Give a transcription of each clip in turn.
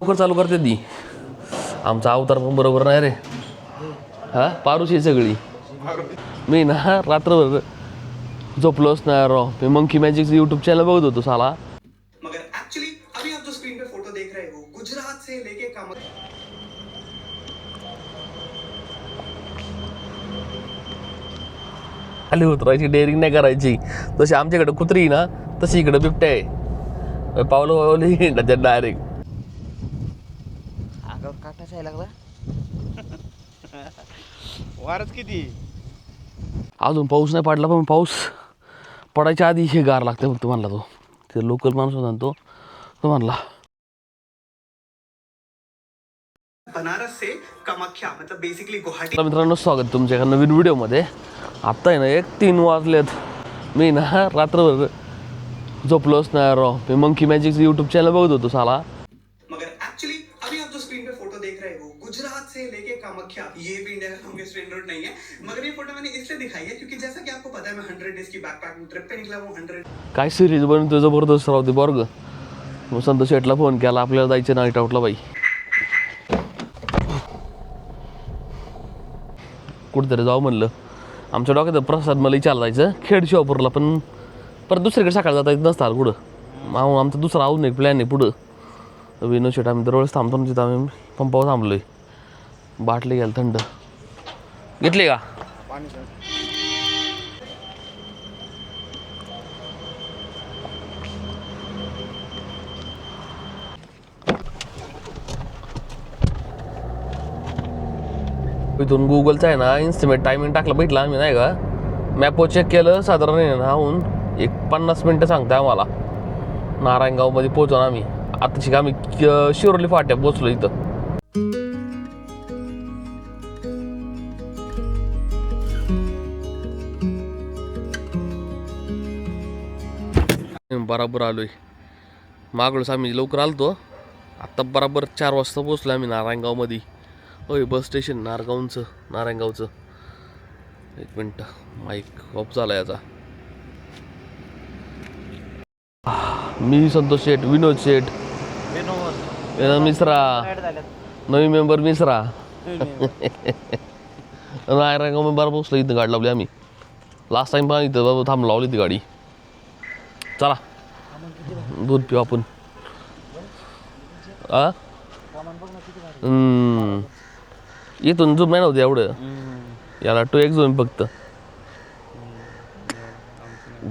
लवकर चालू करते ती. आमचा अवतार पण बरोबर नाही रे. हा पारुशी सगळी. मी ना रात्रभर झोपलोच नाही राव. मी मंकी मॅजिक यूट्यूब चॅनल बघत होतो साला. मगर एक्चुअली अभी आप जो स्क्रीन पे फोटो देख रहे हो गुजरात से लेके खाली उतरायची डेअरिंग नाही करायची. तशी आमच्याकडे कुत्री ना तशी इकडे बिबट्या आहे. पावलं पावली त्याच्यात डायरेक्ट. अंगावर काटाच यायला लागला. वारच किती अजून पाऊस नाही पडला पण पाऊस पडायच्या आधी हे गार लागते फक्त म्हणला तो. ते लोकल माणूस होता तो म्हणला. बनारस से कामाख्या मतलब बेसिकली गुवाहाटी. मित्रांनो स्वागत तुमच्या एका नवीन व्हिडिओमध्ये. आत्ता आहे ना 3 वाजलेत. मी ना रात्रभर झोपलोच नाही राव. मी मंकी मॅजिक यूट्यूब चॅनल बघत होतो साला. मगर एक्चुअली अभी आप जो स्क्रीन पे फोटो देख रहे हो गुजरात से लेके कामाख्या ये भी इंडिया का लॉन्गेस्ट ट्रेन रूट नहीं है. मगर ये फोटो मैंने इसलिए दिखाई है क्योंकि जैसा कि आपको पता है मैं 100 डेज की बैकपैकिंग ट्रिप पे निकला हूँ. 100 काय सिरीज बनवतो जबरदस्त राहते बर्ग. मग संतोष शेटला फोन केला आपल्याला जायचं नाईट आउटला बाई. कुठेतरी जाऊ म्हणलं. आमच्या डोक्यात प्रसाद मला विचारला जायचं खेड शिवापूरला पण परत दुसरीकडे सकाळी जाता येत नसतं कुठं. मग आमचा दुसरा अजून एक प्लॅन आहे पुढं. विनोद शेट आम्ही दरवेळेस थांबतो ना तिथं आम्ही पंपावर थांबलोय. बाटली घ्यायला थंड घेतली का. इथून गुगलचा आहे ना इन्स्टिमेट टायमिंग टाकलं बघितलं आम्ही नाही का. मॅपवर चेक केलं साधारण नाहून 50 मिनटं सांगताय आम्हाला. नारायणगावमध्ये पोहोचून आम्ही आताशी आम्ही शिरोली फाट्या पोचलो इथं. बराबर आलोय. मागळूस आम्ही लवकर आलतो. आत्ता बराबर 4 वाजता पोचलो आम्ही नारायणगावमध्ये. होय बस स्टेशन नारायणगावचं. 1 मिनटं माईक ऑफ झाला याचा. मी संतोष शेठ, विनोद शेठ, मिश्रा, नवीन मेंबर मिश्रा. नारायणगाव बरोबर पोचलो. इथं गाडी लावली आम्ही. लास्ट टाइम पण इथं बाबा थांब लावली ती गाडी. चला दूध पिऊ आपण. इथून झूम नाही नव्हतं एवढं. याला 2x झूम फक्त.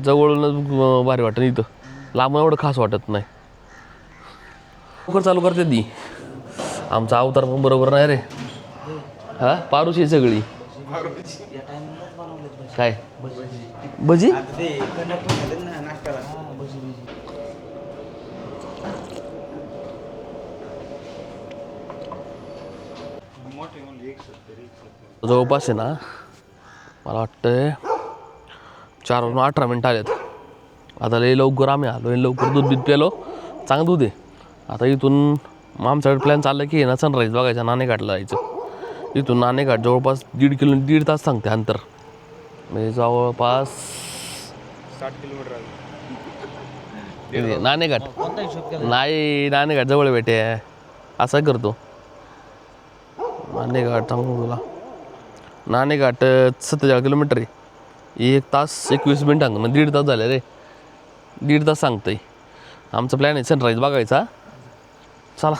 जवळूनच भारी वाटत इथं. लांब एवढं खास वाटत नाही. लवकर चालू करते ती. आमचा अवतार पण बरोबर नाही रे. हा पारुशी सगळी. काय भजी जवळपास आहे ना मला वाटतंय 4 वाजून 18 मिनटं आलेत. आता लई लवकर आम्ही आलो. लवकर दूध प्यालो. चांगलं दूध आहे. आता इथून आमच्याकडे प्लॅन चालला की ना सनराईज बघायचा. नाणेघाटला जायचं. इथून नाणेघाट जवळपास 1.5 तास सांगते अंतर. म्हणजे जवळपास 60 किलोमीटर. नाणेघाट नाही. नाणेघाट जवळ भेटे असं करतो. नाणेघाट सांगू तुला. नाणेघाट 47 किलोमीटर आहे. 1 तास 21 मिनिट सांगतो. म्हणजे 1.5 तास झाले रे. 1.5 तास सांगतोय. आमचा प्लॅन आहे सनराईज बघायचा. चला.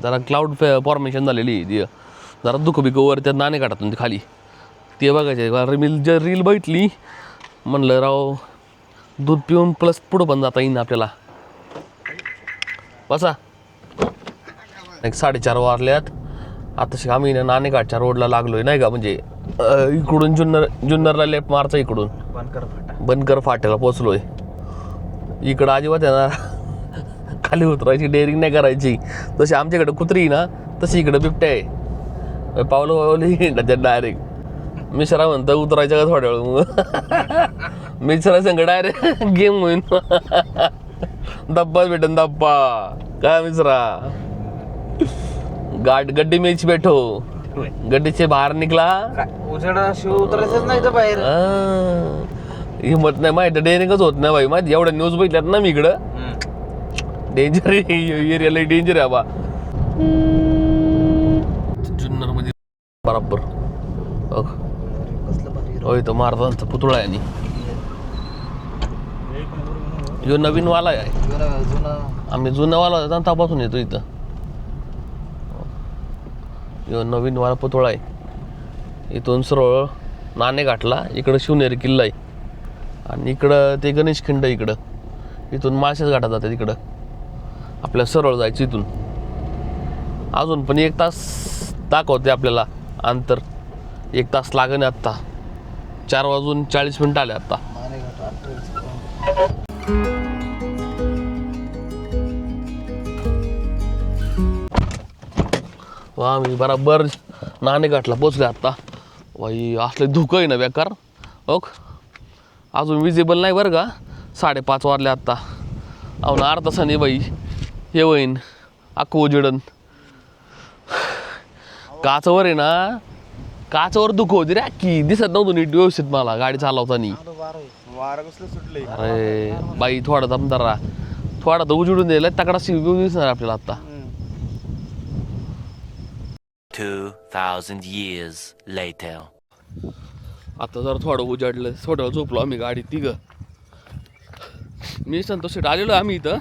जरा क्लाउड फॉर्मेशन झालेली. जरा दुखबिकवर त्या नाणेघाटातून ते खाली ते बघायचे. मी जर रील बघितली म्हणलं राव दूध पिऊन प्लस पुढं पण जाता येईन आपल्याला. बसा. 4:30 वाजल्यात. आता आम्ही नाणेघाटच्या रोडला लागलोय नाही का. म्हणजे इकडून जुन्नरला लेफ्ट मारचा. इकडून बनकर फाट्याला पोचलोय. इकडं अजिबात आहे ना खाली उतरायची डेअरिंग नाही करायची. तशी आमच्याकडे कुत्री ना तशी इकडं बिबट्या आहे. पावलं पावली त्याच्यात डायरेक्ट. मिश्रा म्हणतं उतरायचं का थोड्या वेळ. मिश्रा संग डायरेक्ट गेम होईन. डब्बा भेटन डब्बा काय मिश्रा. गड्डी में बैठो. गड्डी से बाहेर निघला. उतरायचंच नाही तर बाहेर. हिंमत नाही माहिती. डेअरिंगच होत नाही बाई. माहिती एवढ्या न्यूज बघितल्यात ना मी इकडं. डेंजर एरियाला डेंजर आहे बा. जुन्नर मध्ये बराबर बघ. होय तो महाराजांचा पुतळा आहे. आणि ह्यो नवीन वाला आहे. आम्ही जुना वाला होता तपासून येतो इथं. ह्यो नवीन वाला पुतळा आहे. इथून सरळ नाणेघाटला, इकडं शिवनेरी किल्ला आहे आणि इकडं ते गणेश खिंड. इकडं इथून माळशेज घाटात जातात. इकडं आपल्याला सरळ जायचं. इथून अजून पण 1 तास दाखवते आपल्याला अंतर. 1 तास लागेल. आत्ता 4:40 आले आत्ता. वा मी बराबर नाणेघाटला पोचले आत्ता. बाई असले धुकं आहे ना बेकार. ओक अजून विजिबल नाही बरं का. 5:30 वाजले आत्ता. अहो ना अर्धा तासाने बाई हे होईन अख्खं उजेडन. काचावर आहे ना, काचावर धुकं होती रे अख्खी. दिसत नव्हतं नीट व्यवस्थित मला गाडी चालवताना. वारं कसलं सुटलंय. अरे बाई थोडा दमदारा, थोडा तर उजेडून द्यायला तकडा दिसणार आपल्याला आत्ता. 2000 years later. आता जर थोडं उजाडलं, थोडं झोपलो आम्ही गाडीत तिघं. मी संतोष शेट आलेलो आम्ही इथं.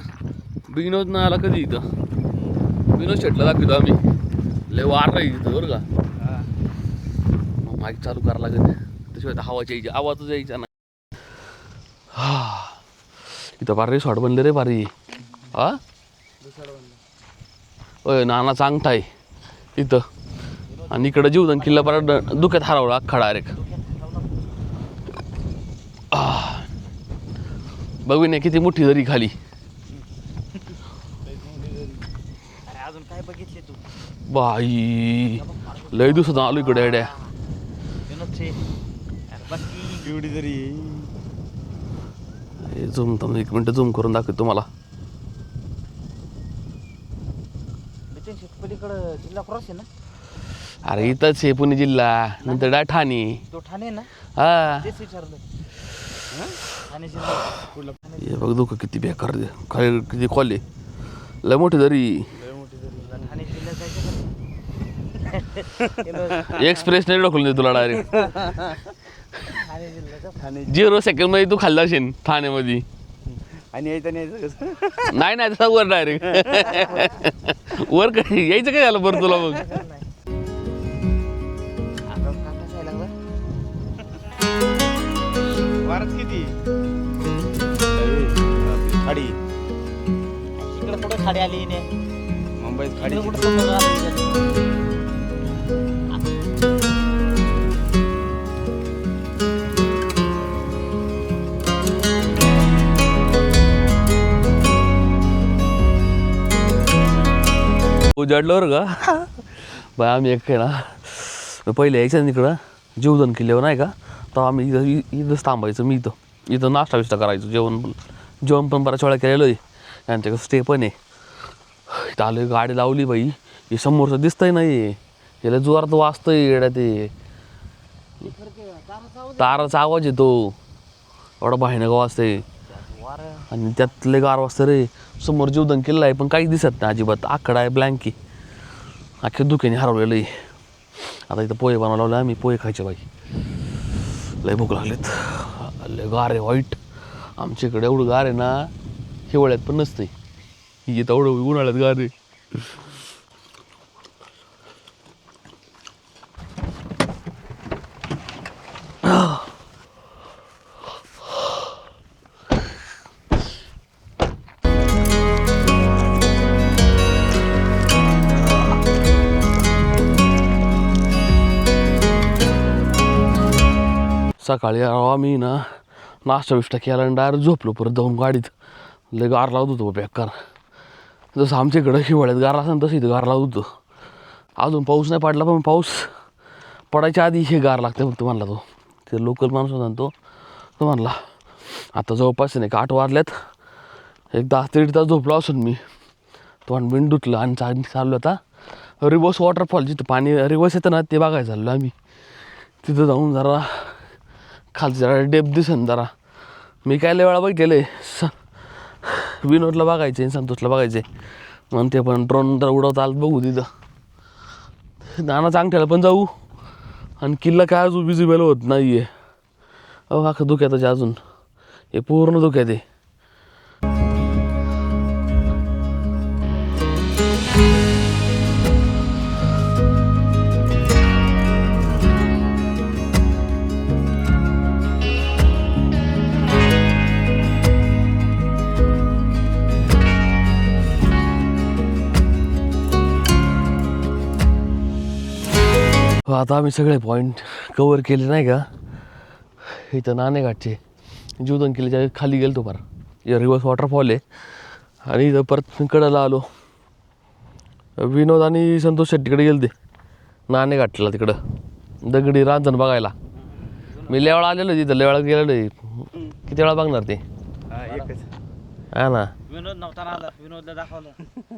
विनोद ना आला कधी इथं. विनोद शेटला दाखवतो आम्ही. लय वार राहील इथं बरं का. माईक चालू करायला लागेल त्याशिवाय हवाच यायची, आवाजच यायचा नाही. इथं बारी रिसॉर्ट बनले रे बारी. हा होय नानाचा अंगठा आहे इथं. आणि इकडं जीवदान किल्ला परत दुःखात हरवला अख्खा डायरेक्ट. बघू नाही किती मोठी दरी खाली. अजून काय बघितले तू? बाई लय दिवसात आलो इकडे एड्या. एवढी तरी झूम थांब 1 मिनिट झूम करून दाखवतो तुम्हाला. पलीकडं जिल्हा क्रॉस आहे ना. अरे इथंच आहे पुणे जिल्हा, नंतर ठाणे. तो ठाणे ना. हा तेच विचारलं. ठाणे जिल्हा. हे बघ दुःख किती बेकार खाली किती खोले. लय मोठी दरी. ठाणे जिल्ह्यात जायचं. एक्सप्रेस नाही ढकलून दे तुला डायरेक्ट. ठाणे जिल्ह्याचा 0 सेकंड मध्ये तू खाल्ला असेल ठाण्यामध्ये. आणि यायचं नाही नाही नाही तसा वर डायरेक्ट. वर काय यायचं काय झालं बरं तुला मग. वारच किती खाडी. इकडे कुठं खाडी आली नाही. मुंबईत खाडी कुठं. उजाडलं बरं का. बाय आम्ही एक आहे ना पहिले यायचं इकडं जीवदान किल्ल्यावर नाही का. तर आम्ही इथंच थांबायचं. मी इथं नाश्ता बिष्टा करायचो. जेवण पण बऱ्याच वेळा केलेलं आहे. यांच्याकडे स्टे पण आहे. इथं आलं गाडी लावली बाई. हे समोरचं दिसतंय नाही. याला जोरात वाजतंय येड्या. ते ताराचा आवाज येतो एवढा भयानक वाजतंय. आणि त्यातले गार वाजतं रे. समोर जीवदान किल्ला आहे पण काहीच दिसत नाही अजिबात. आकडा आहे ब्लँकी. अख्ख्या धुक्याने हरवलेलं आहे. आता इथं पोहे बनवायला लावले आम्ही. पोहे खायचे बाई. लय भूक लागलेत. लय गार आहे वाईट. आमच्या इकडे एवढं गार आहे ना हिवाळ्यात पण नसते. ही तेवढं उन्हाळ्यात गार आहे. सकाळी आम्ही ना नाश्ता बिष्टा केला आणि डायरेक्ट झोपलो. परत जाऊन गाडीत लय गार लावत होतो बेकार. जसं आमच्या इकडं हिवाळ्यात गार असेल तसं इथं गार लावत होतो. अजून पाऊस नाही पडला पण पाऊस पडायच्या आधी हे गार लागतं फक्त म्हणला तो. ते लोकल माणूस होता तो म्हणला. आता जवळपास नाही का 8 वाजल्यात. एक 10-1.5 तास झोपलो असून मी. तोंड बिंड धुतलं आणि चाललो आता रिवर्स वॉटरफॉल. जिथं पाणी रिवर्स येतं ना ते बघायला चाललो आम्ही. तिथं जाऊन जरा खालचं जरा डेप दिसेन जरा. मी काय लय वेळा बघितलेलं आहे विनोदला बघायचे संतोषला बघायचे मग ते पण ड्रोन तर उडवता आलं बघू तिथं नानाच्या अंगठ्याला पण जाऊ आणि किल्ला काय अजून विजिबल होत नाही आहे अहो अख्खं धुक्यातच अजून हे पूर्ण धुक्यात आहे आता आम्ही सगळे पॉईंट कवर केले नाही का इथं नाणेघाटचे जीवदान किल्ल्याच्या खाली गेलो तो फार रिव्हर्स वॉटरफॉल आहे आणि इथं परत कडेला आलो विनोद आणि संतोष शेट्टीकडे गेले ते नाणेघाटला तिकडं दगडी रांजण बघायला मी लय वेळा आलेलो तिथं लय वेळा गेलेलो आहे किती वेळा बघणार ते एकच हा ना विनोद नव्हता ना विनोदला दाखवलं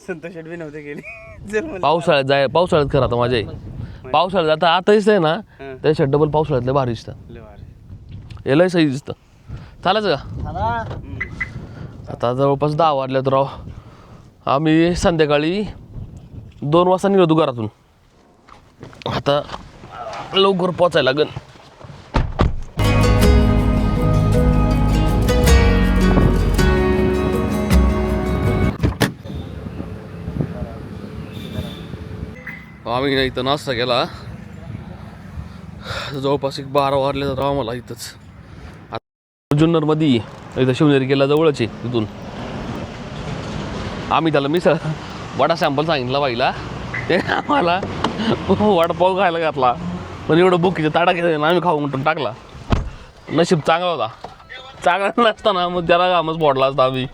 संतोष शेट्टी नव्हते गेले पावसाळ्यात खरं आता माझ्या पावसाळ्यात आता दिसतंय ना त्याच्यात डबल पावसाळ्यातले भारी दिसतं हे लय सही दिसतं चालायचं का आता जवळपास 10 वाजल्यात राव आम्ही संध्याकाळी 2 वाजता निघतो घरातून आता लवकर पोचायला लागेल आम्ही नाही इथं नाश्ता केला जवळपास 12 वाजले तर आम्हाला इथंच जुन्नरमध्ये इथं शिवनेरी केला जवळच आहे तिथून आम्ही त्याला मिसळ वडा सॅम्पल सांगितला बाईला ते आम्हाला वडापाव खायला घातला पण एवढं बुकीचं ताडा घेतला आम्ही खाऊ म्हणून टाकला नशीब चांगला होता चांगला नसताना मग त्याला कामच फोडला असता आम्ही